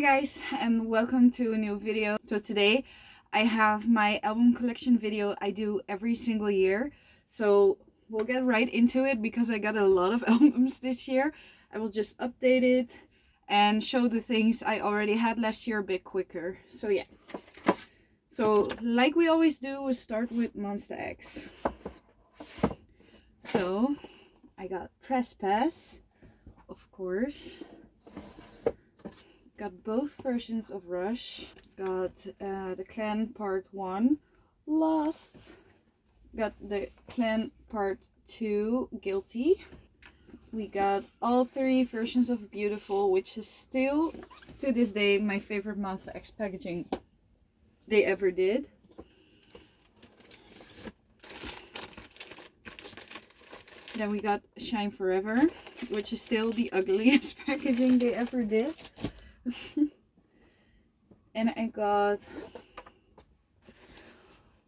Hi guys, and welcome to a new video. So today I have my album collection video I do every single year. So we'll get right into it because I got a lot of albums this year. I will just update it and show the things I already had last year a bit quicker. So yeah. So like we always do, we start with Monsta X. So I got Trespass, of course. Got both versions of Rush. Got the Clan Part 1, Lost. Got the Clan Part 2, Guilty. We got all three versions of Beautiful, which is still, to this day, my favorite Monsta X packaging they ever did. Then we got Shine Forever, which is still the ugliest packaging they ever did. And I got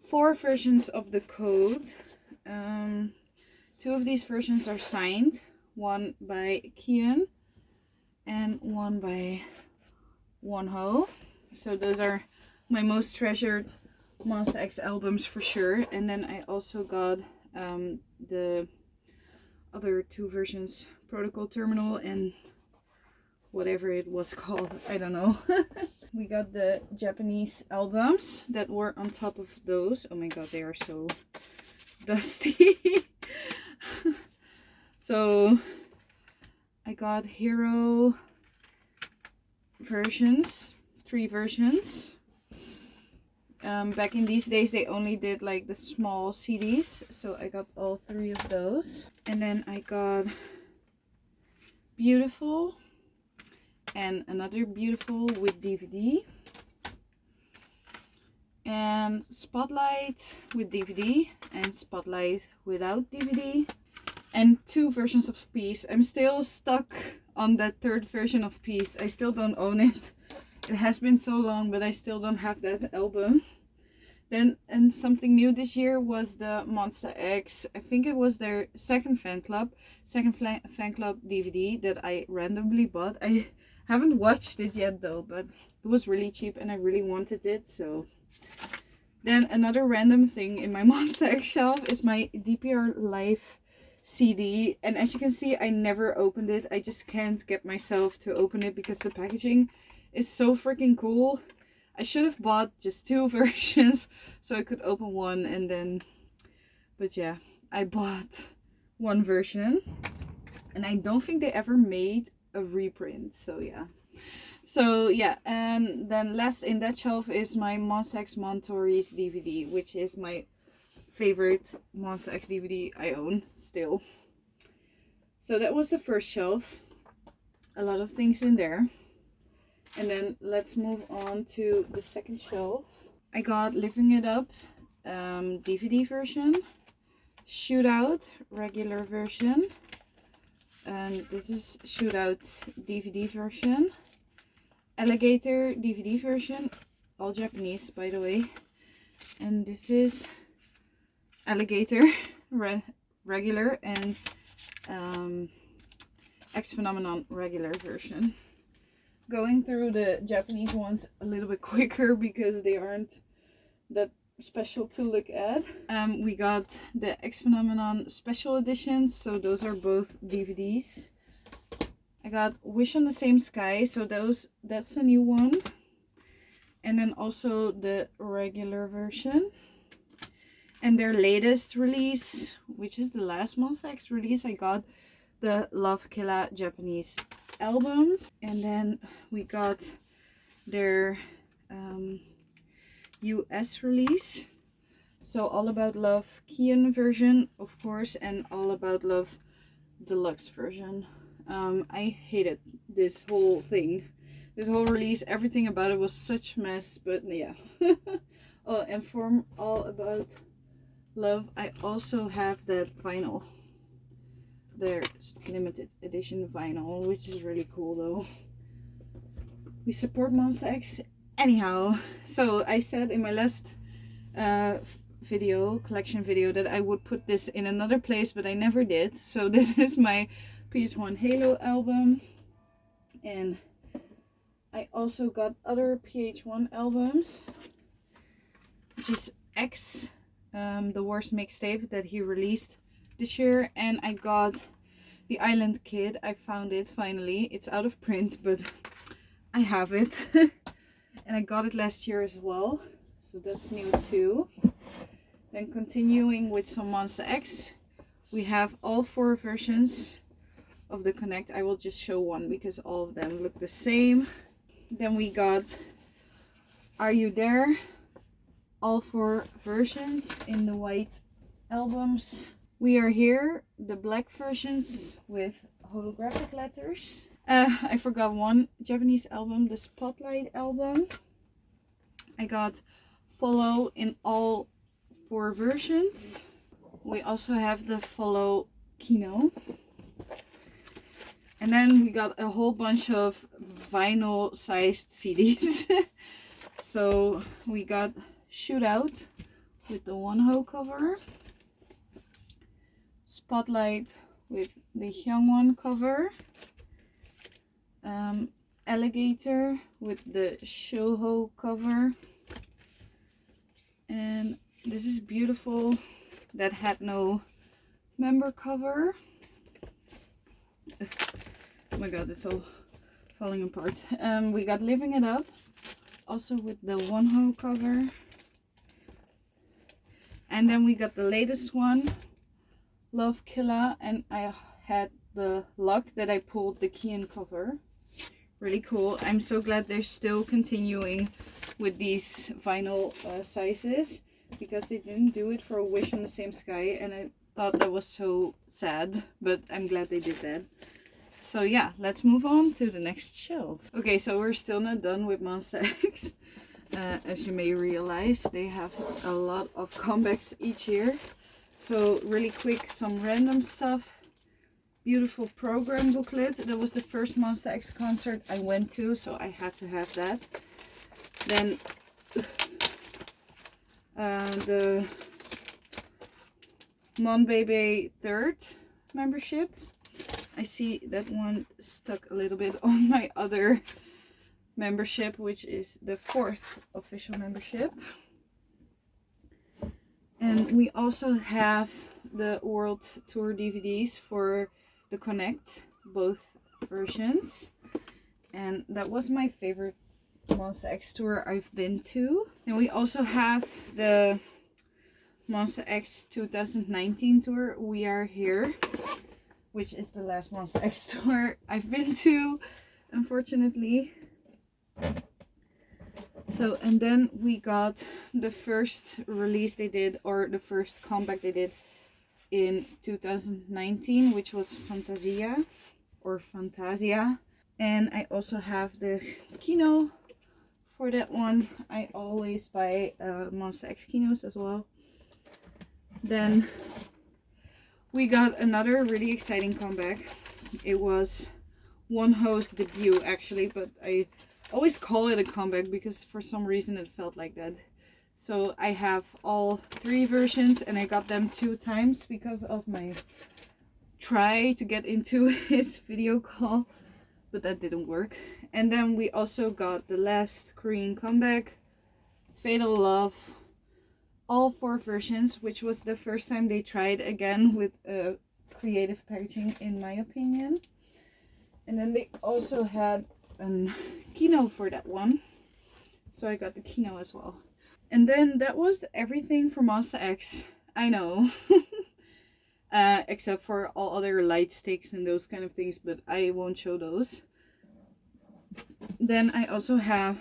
4 versions of the code. 2 of these versions are signed. One by Kian and one by Wonho. So those are my most treasured Monsta X albums for sure. And then I also got the other 2 versions, Protocol Terminal and whatever it was called, I don't know. We got the Japanese albums that were on top of those. Oh my god, they are so dusty. So I got Hero versions, 3 versions. Back in these days they only did like the small CDs, so I got all 3 of those. And then I got Beautiful and another Beautiful with DVD, and Spotlight with DVD and Spotlight without DVD, and 2 versions of Peace. I'm still stuck on that 3rd version of Peace. I still don't own it. It has been so long, but I still don't have that album. Then, and something new this year was the Monsta X. I think it was their second fan club DVD that I randomly bought. I haven't watched it yet though, but it was really cheap and I really wanted it. So then another random thing in my Monsta X shelf is my DPR Live CD, and as you can see I never opened it. I just can't get myself to open it because the packaging is so freaking cool. I should have bought just 2 versions so I could open one and then, but yeah, I bought 1 version and I don't think they ever made a reprint. So yeah, and then last in that shelf is my Monsta X Montories DVD, which is my favorite Monsta X DVD I own still. So that was the first shelf. A lot of things in there. And then let's move on to the second shelf. I got Living It Up DVD version, Shootout regular version, and this is Shootout DVD version, Alligator DVD version, all Japanese by the way, and this is Alligator regular and X Phenomenon regular version. Going through the Japanese ones a little bit quicker because they aren't that special to look at. We got the X Phenomenon special editions, so those are both DVDs. I got Wish on the Same Sky, so that's a new one. And then also the regular version. And their latest release, which is the last Monsta X release, I got the Love Killa Japanese album. And then we got their US release, so All About Love Kian version of course, and All About Love deluxe version. I hated this whole thing, this whole release. Everything about it was such a mess, but yeah. Oh, and for All About Love I also have that vinyl, their limited edition vinyl, which is really cool though. We support Monsta X anyhow. So I said in my last collection video that I would put this in another place, but I never did. So this is my PS1 Halo album, and I also got other PH1 albums, which is X, the worst mixtape that he released this year. And I got The Island Kid. I found it finally. It's out of print, but I have it. And I got it last year as well, so that's new too. Then continuing with some Monsta X, we have all 4 versions of the Connect. I will just show one because all of them look the same. Then we got Are You There? All 4 versions in the white albums. We Are Here, the black versions with holographic letters. I forgot one Japanese album, the Spotlight album. I got Follow in all 4 versions. We also have the Follow Kino. And then we got a whole bunch of vinyl sized CDs. So we got Shootout with the one-ho cover, Spotlight with the Hyungwon cover, Alligator with the Shouho cover, and this is beautiful that had no member cover. Oh my god, it's all falling apart. We got Living It Up, also with the one-ho cover. And then we got the latest one, Love Killa, and I had the luck that I pulled the Kian cover. Really cool. I'm so glad they're still continuing with these vinyl sizes, because they didn't do it for A Wish in the Same Sky, and I thought that was so sad, but I'm glad they did that. So yeah, let's move on to the next shelf. Okay, so we're still not done with Monsta X. As you may realize, they have a lot of comebacks each year. So really quick, some random stuff. Beautiful program booklet. That was the first Monsta X concert I went to, so I had to have that. Then the Mon Bebe 3rd membership. I see that one stuck a little bit on my other membership, which is the 4th official membership. And we also have the World Tour DVDs for the Connect, both versions. And that was my favorite Monsta X tour I've been to. And we also have the Monsta X 2019 tour, We Are Here, which is the last Monsta X tour I've been to, unfortunately. So, and then we got the first release they did, or the first comeback they did in 2019, which was Fantasia, or Fantasia. And I also have the Kino for that one. I always buy Monsta X Kinos as well. Then we got another really exciting comeback. It was one host debut actually, but I always call it a comeback because for some reason it felt like that. So I have all 3 versions, and I got them 2 times because of my try to get into his video call, but that didn't work. And then we also got the last Korean comeback, Fatal Love, all 4 versions, which was the first time they tried again with creative packaging, in my opinion. And then they also had a Kino for that one, so I got the Kino as well. And then that was everything for Monsta X. I know. Except for all other light sticks and those kind of things, but I won't show those. Then I also have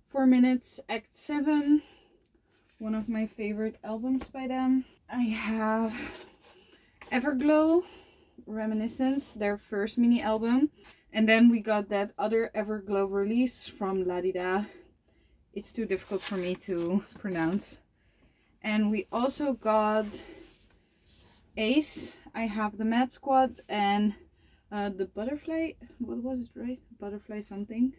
4 Minutes Act 7, one of my favorite albums by them. I have Everglow, Reminiscence, their first mini album. And then we got that other Everglow release from La Di Da. It's too difficult for me to pronounce. And we also got Ace. I have the Mad Squad and the Butterfly. What was it, right? Butterfly something.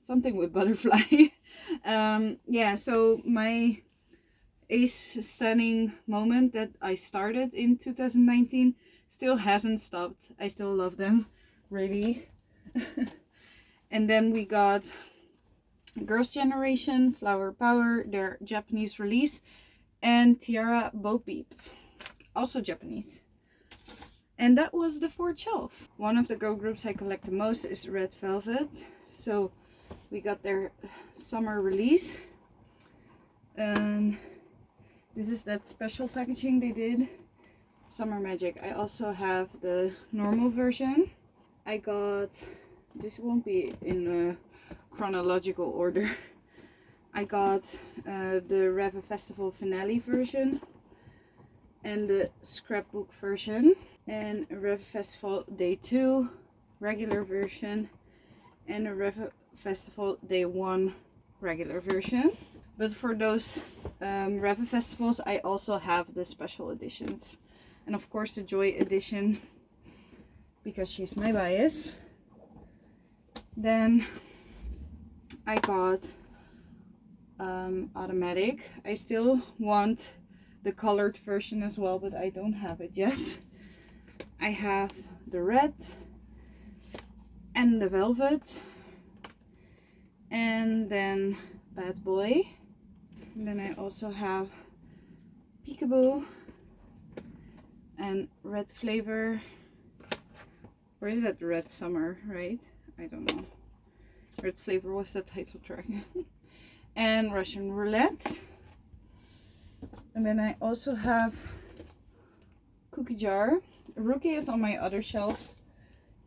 Something with butterfly. Yeah, so my Ace stunning moment that I started in 2019 still hasn't stopped. I still love them, really. And then we got Girls' Generation, Flower Power, their Japanese release, and Tiara Bo Peep, also Japanese. And that was the fourth shelf. One of the girl groups I collect the most is Red Velvet. So we got their summer release. And this is that special packaging they did. Summer Magic. I also have the normal version. I got, this won't be in chronological order. I got the Rev Festival finale version and the scrapbook version, and Rev Festival Day 2 regular version, and a Rev Festival Day 1 regular version. But for those Rev Festivals, I also have the special editions, and of course the Joy edition, because she's my bias. Then I got Automatic. I still want the colored version as well, but I don't have it yet. I have the red and the velvet, and then Bad Boy. And then I also have Peekaboo and Red Flavor. Or is that Red Summer, right? I don't know. Red Flavor was the title track. And Russian Roulette. And then I also have Cookie Jar. Rookie is on my other shelf.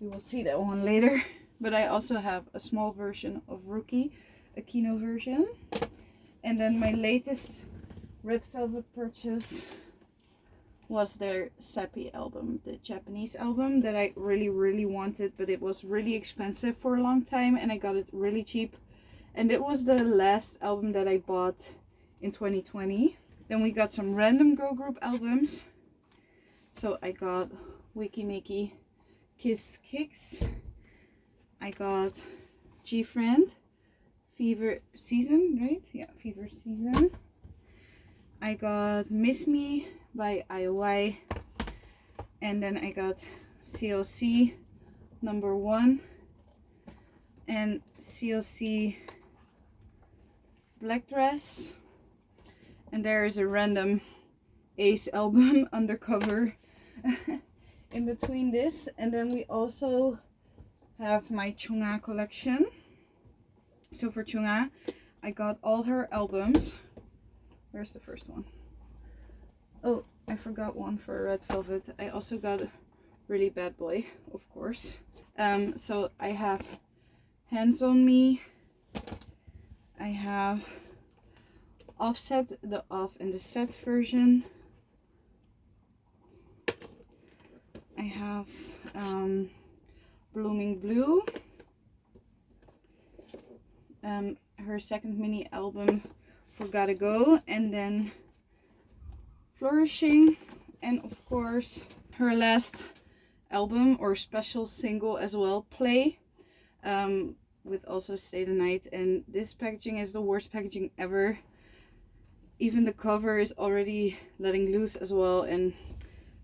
You will see that one later. But I also have a small version of Rookie, a Kino version. And then my latest Red Velvet purchase was their Seppi album, the Japanese album that I really wanted, but it was really expensive for a long time, and I got it really cheap. And it was the last album that I bought in 2020. Then we got some random girl group albums. So I got Wiki Mickey Kiss Kicks. I got G-Friend, Fever Season, right? Yeah, Fever Season. I got Miss Me by IOI. And then I got CLC number 1 and CLC Black Dress. And there is a random Ace album undercover in between this. And then we also have my Chungha collection. So for Chungha, I got all her albums. Where's the first one? Oh, I forgot one for Red Velvet. I also got Really Bad Boy, of course. So I have Hands on Me. I have Offset, the off and the set version. I have Blooming Blue. Her second mini album for Gotta Go, and then Flourishing, and of course her last album or special single as well, Play, with also Stay the Night. And this packaging is the worst packaging ever. Even the cover is already letting loose as well, and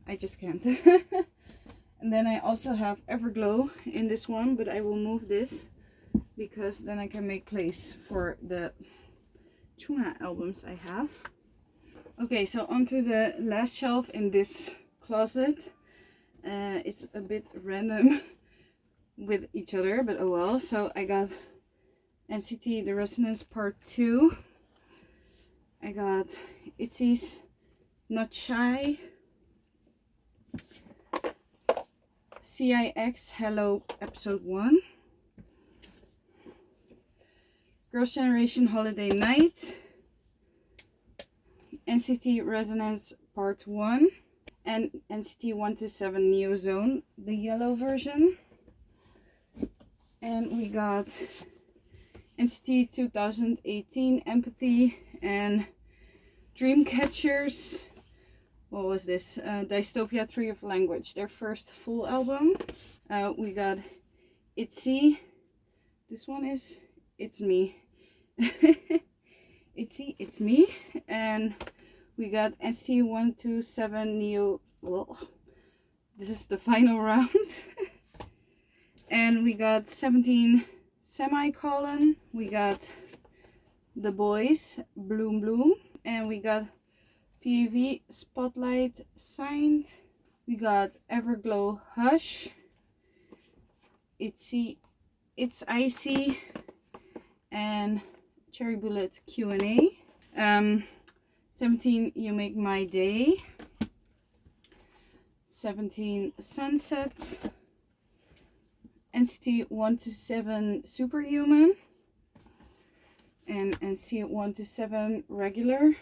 I just can't. And then I also have Everglow in this one, but I will move this because then I can make place for the Chungha albums I have. Okay, so onto the last shelf in this closet. It's a bit random with each other, but oh well. So I got NCT The Resonance Part 2. I got ITZY's Not Shy. CIX Hello Episode 1. Girls' Generation Holiday Night. NCT Resonance Part 1. And NCT 127 Neo Zone, the yellow version. And we got NCT 2018 Empathy and Dreamcatchers. What was this? Dystopia Tree of Language, their first full album. We got ITZY. This one is It's Me. ITZY, It's Me. And we got NCT 127 Neo. Well, this is the final round. And we got 17 semicolon. We got The Boys, Bloom Bloom. And we got VV Spotlight Signed. We got Everglow Hush. It's Icy. And Cherry Bullet Q&A. 17 You Make My Day. 17 Sunset. NCT 127 Superhuman. And NCT 127 Regular.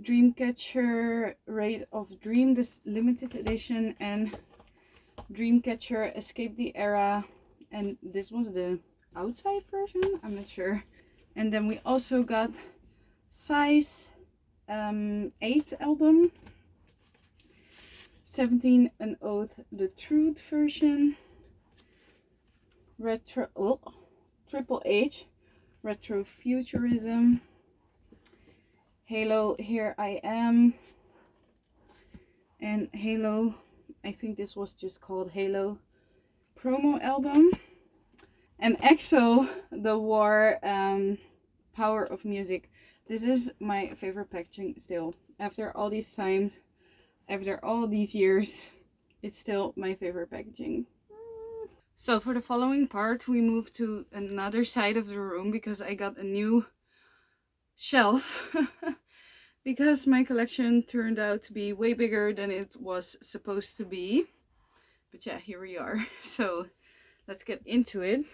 Dreamcatcher Rate of Dream, this limited edition, and Dreamcatcher Escape the Era, and this was the outside version, I'm not sure. And then we also got Size 8th album, 17 An Oath the Truth version, Triple H Retrofuturism, Halo Here I Am, and Halo, I think this was just called Halo promo album, and EXO The War Power of Music. This is my favorite packaging still. After all these times, after all these years, it's still my favorite packaging. So for the following part, we move to another side of the room because I got a new shelf. Because my collection turned out to be way bigger than it was supposed to be. But yeah, here we are. So let's get into it.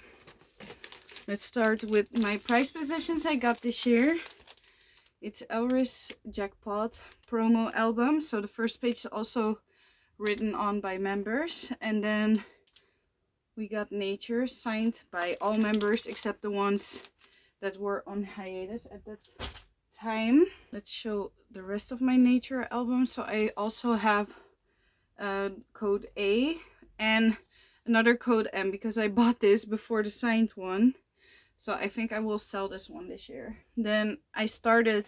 Let's start with my prize possessions I got this year. It's Elris Jackpot promo album. So the first page is also written on by members. And then we got Nature, signed by all members except the ones that were on hiatus at that time. Let's show the rest of my Nature album. So I also have code A and another code M because I bought this before the signed one. So I think I will sell this one this year. Then I started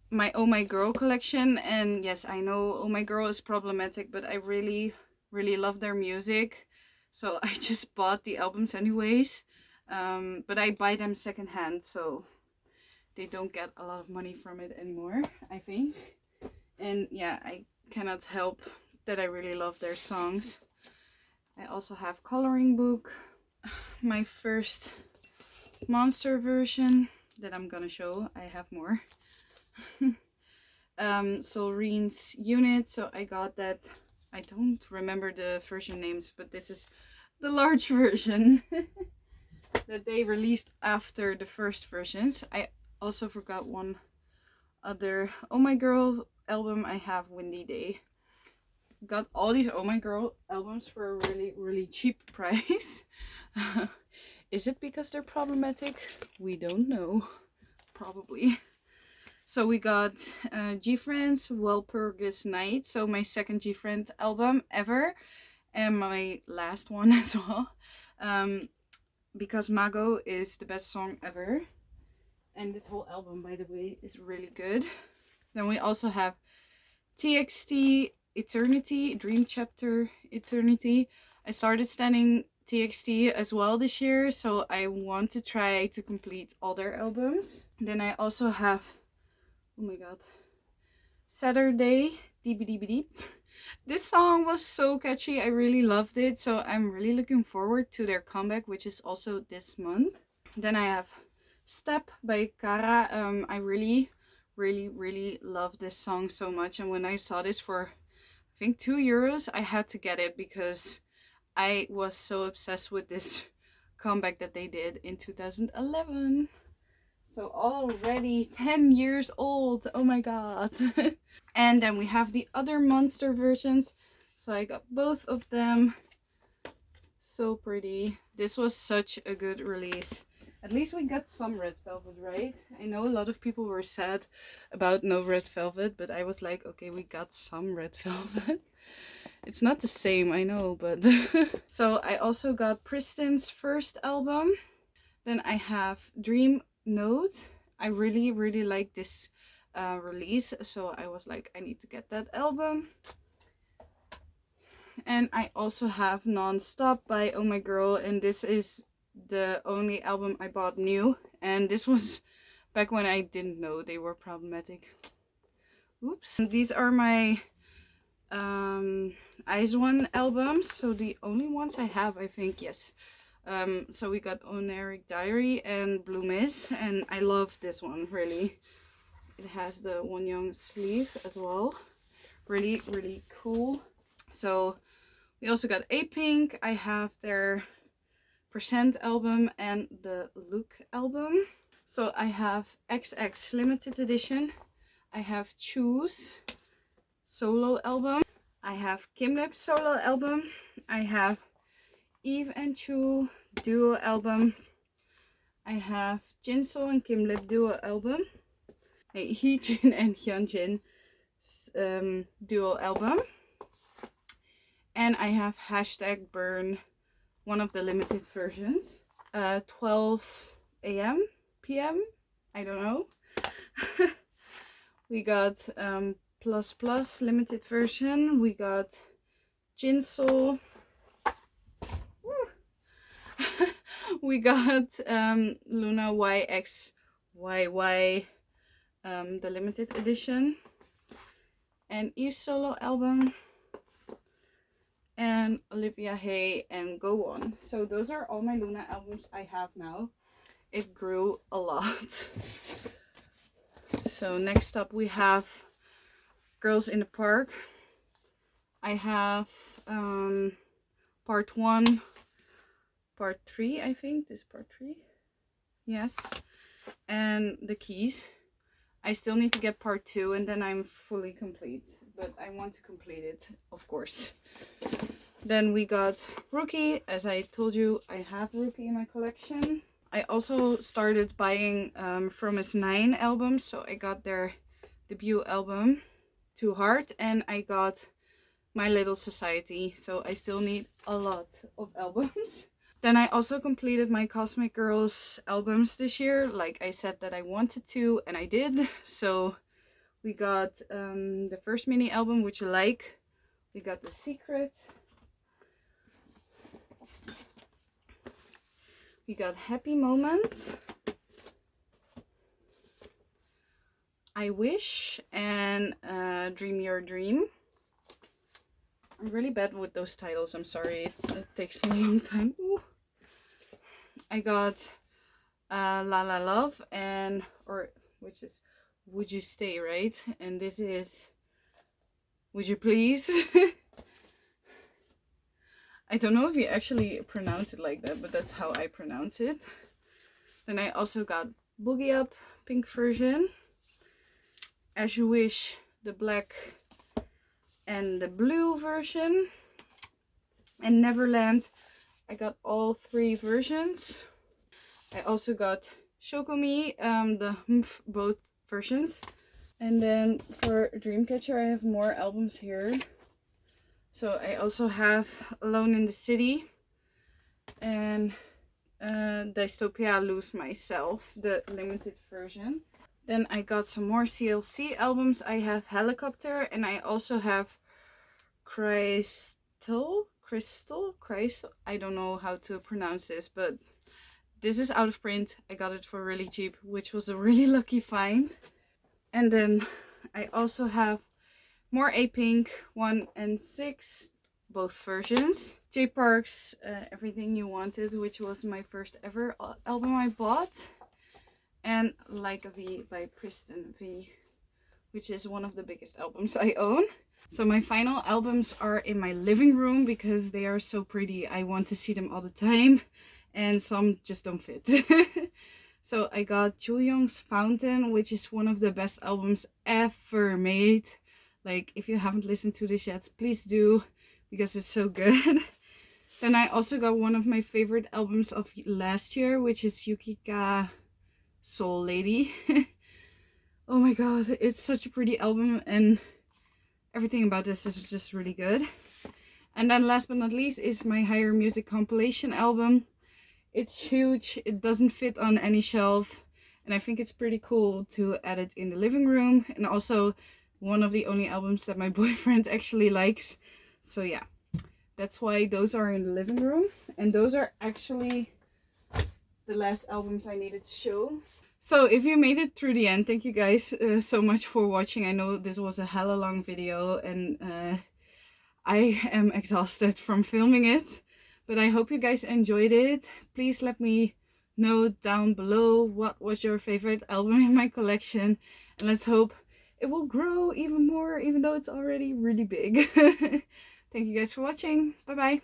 my Oh My Girl collection, and yes, I know Oh My Girl is problematic, but I really love their music. So I just bought the albums anyways. But I buy them secondhand, so they don't get a lot of money from it anymore, I think. And yeah, I cannot help that I really love their songs. I also have coloring book, my first Monster version that I'm gonna show. I have more. Solreen's Unit, so I got that. I don't remember the version names, but this is the large version that they released after the first versions. I also forgot one other Oh My Girl album. I have Windy Day. Got all these Oh My Girl albums for a really cheap price. Is it because they're problematic? We don't know. Probably. So we got G-Friends, Walpurgis Night. So my second G-Friend album ever. And my last one as well. Because Mago is the best song ever. And this whole album, by the way, is really good. Then we also have TXT Eternity, Dream Chapter Eternity. I started standing TXT as well this year, so I want to try to complete all their albums. Then I also have, oh my god, Saturday, DBDBD. This song was so catchy, I really loved it, so I'm really looking forward to their comeback, which is also this month. Then I have Step by Kara. I really love this song so much, and when I saw this for I think €2, I had to get it because I was so obsessed with this comeback that they did in 2011. So already 10 years old. Oh my god. And then we have the other Monster versions. So I got both of them. So pretty. This was such a good release. At least we got some red velvet, right? I know a lot of people were sad about no red velvet, but I was like, okay, we got some red velvet. It's not the same, I know, but... So I also got Pristin's first album. Then I have Dream Note. I really like this release, so I was like, I need to get that album. And I also have Non-Stop by Oh My Girl, and this is the only album I bought new, and this was back when I didn't know they were problematic. Oops. And these are my Eyes One albums, so the only ones I have, I think. Yes. So we got Oneric Diary and Blue Miss, and I love this one really. It has the One Young sleeve as well. Really, really cool. So we also got A Pink. I have their Percent album and the Look album. So I have XX limited edition. I have Choose solo album. I have Kim Lip solo album. I have Eve and Chu duo album. I have Jinsoo and Kim Lip duo album. Heejin and Hyunjin duo album. And I have Hashtag Burn, one of the limited versions. 12 a.m. p.m. I don't know. We got Plus Plus limited version. We got Jinsoo. We got Luna YXYY, the limited edition. And Eve's solo album. And Olivia Hay and Go On. So those are all my Luna albums I have now. It grew a lot. So next up we have Girls in the Park. I have part 1, part 3, I think. This is part 3. Yes. And The Keys. I still need to get part 2 and then I'm fully complete. But I want to complete it, of course. Then we got Rookie. As I told you, I have Rookie in my collection. I also started buying From His 9 albums. So I got their debut album, Too Hard. And I got My Little Society. So I still need a lot of albums. Then I also completed my Cosmic Girls albums this year. Like I said that I wanted to, and I did. So we got the first mini album, which you like. We got The Secret. We got Happy Moment. I Wish and Dream Your Dream. I'm really bad with those titles. I'm sorry. It takes me a long time. Ooh. I got La La Love and, which is Would You Stay, right? And this is Would You Please? I don't know if you actually pronounce it like that, but that's how I pronounce it. Then I also got Boogie Up, pink version. As You Wish, the black and the blue version. And Neverland, I got all 3 versions. I also got Shokomi, the both versions. And then for Dreamcatcher, I have more albums here. So I also have Alone in the City and Dystopia Lose Myself, the limited version. Then I got some more CLC albums. I have Helicopter and I also have Crystal. I don't know how to pronounce this, but this is out of print. I got it for really cheap, which was a really lucky find. And then I also have more A Pink 1 and 6, both versions. J Park's Everything You Wanted, which was my first ever album I bought. And Like a V by Kristen V, which is one of the biggest albums I own. So my final albums are in my living room because they are so pretty. I want to see them all the time. And some just don't fit. So I got Jooyoung's Fountain, which is one of the best albums ever made. Like, if you haven't listened to this yet, please do, because it's so good. Then I also got one of my favorite albums of last year, which is Yukika Soul Lady. Oh my god, it's such a pretty album and everything about this is just really good. And then last but not least is my Higher Music compilation album. It's huge, it doesn't fit on any shelf, and I think it's pretty cool to add it in the living room, and also one of the only albums that my boyfriend actually likes. So yeah, That's why those are in the living room. And those are actually the last albums I needed to show. So if you made it through the end, thank you guys so much for watching. I know this was a hella long video and I am exhausted from filming it, but I hope you guys enjoyed it. Please let me know down below what was your favorite album in my collection, and let's hope it will grow even more, even though it's already really big. Thank you guys for watching. Bye bye.